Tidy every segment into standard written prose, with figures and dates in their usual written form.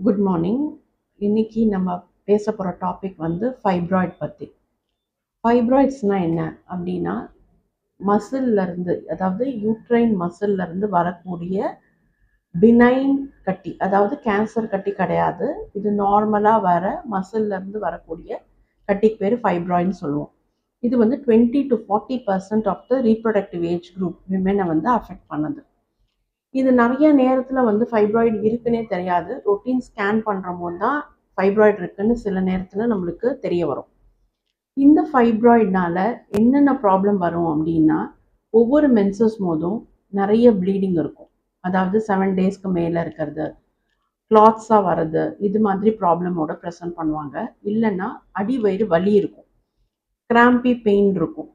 Good morning. இன்னைக்கு நம்ம பேச போகிற டாபிக் வந்து ஃபைப்ராய்ட் பற்றி. ஃபைப்ராய்ட்ஸ்னால் என்ன அப்படின்னா, மசில்லேருந்து, அதாவது யூட்ரைன் மசில்லேருந்து வரக்கூடிய பினைன் கட்டி, அதாவது கேன்சர் கட்டி கிடையாது. இது நார்மலாக வர மசில்லேருந்து வரக்கூடிய கட்டிக்கு பேர் ஃபைப்ராய்ட்னு சொல்லுவோம். இது வந்து 20 to 40% of the reproductive age group விமெனை வந்து அஃபெக்ட் பண்ணுது. இது நிறைய நேரத்தில் வந்து ஃபைப்ராய்டு இருக்குன்னே தெரியாது. ரொட்டீன் ஸ்கேன் பண்ணுற போது தான் ஃபைப்ராய்டு இருக்குன்னு சில நேரத்தில் நம்மளுக்கு தெரிய வரும். இந்த ஃபைப்ராய்ட்னால என்னென்ன ப்ராப்ளம் வரும் அப்படின்னா, ஒவ்வொரு மென்சஸ் போதும் நிறைய ப்ளீடிங் இருக்கும். அதாவது 7 டேஸ்க்கு மேலே இருக்கிறது, கிளாத்ஸாக வர்றது, இது மாதிரி ப்ராப்ளமோட ப்ரெசென்ட் பண்ணுவாங்க. இல்லைன்னா அடிவயிறு வலி இருக்கும், கிராம்பி பெயின் இருக்கும்.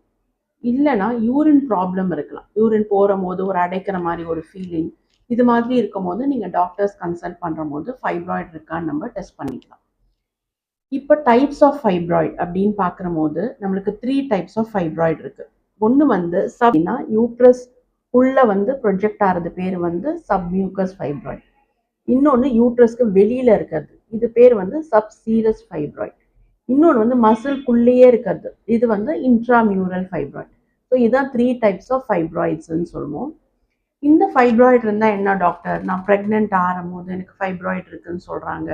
இல்லைன்னா யூரின் ப்ராப்ளம் இருக்கலாம். யூரின் போகிற போது ஒரு அடைக்கிற மாதிரி ஒரு ஃபீலிங், இது மாதிரி இருக்கும் போது நீங்கள் டாக்டர்ஸ் கன்சல்ட் பண்ணுற போது ஃபைப்ராய்டு இருக்கான்னு நம்ம டெஸ்ட் பண்ணிக்கலாம். இப்போ டைப்ஸ் ஆஃப் ஃபைப்ராய்டு அப்படின்னு பார்க்குற போது நம்மளுக்கு 3 டைப்ஸ் ஆஃப் ஃபைப்ராய்டு இருக்குது. ஒன்று வந்து சப்னா யூட்ரஸ் உள்ளே வந்து ப்ரொஜெக்ட் ஆகிறது பேர் வந்து சப்மியூக்கஸ் ஃபைப்ராய்டு. இன்னொன்று யூட்ரஸ்க்கு வெளியில் இருக்கிறது, இது பேர் வந்து சப்சீரஸ் ஃபைப்ராய்டு. இன்னொன்று வந்து மசில்குள்ளேயே இருக்கிறது, இது வந்து இன்ட்ராமியூரல் ஃபைப்ராய்டு. ஸோ இதான் 3 டைப்ஸ் ஆஃப் ஃபைப்ராய்ட்ஸ்ன்னு சொல்லுவோம். இந்த ஃபைப்ராய்டு இருந்தால் என்ன டாக்டர், நான் ப்ரெக்னென்ட் ஆகும் போது எனக்கு ஃபைப்ராய்டு இருக்குன்னு சொல்கிறாங்க,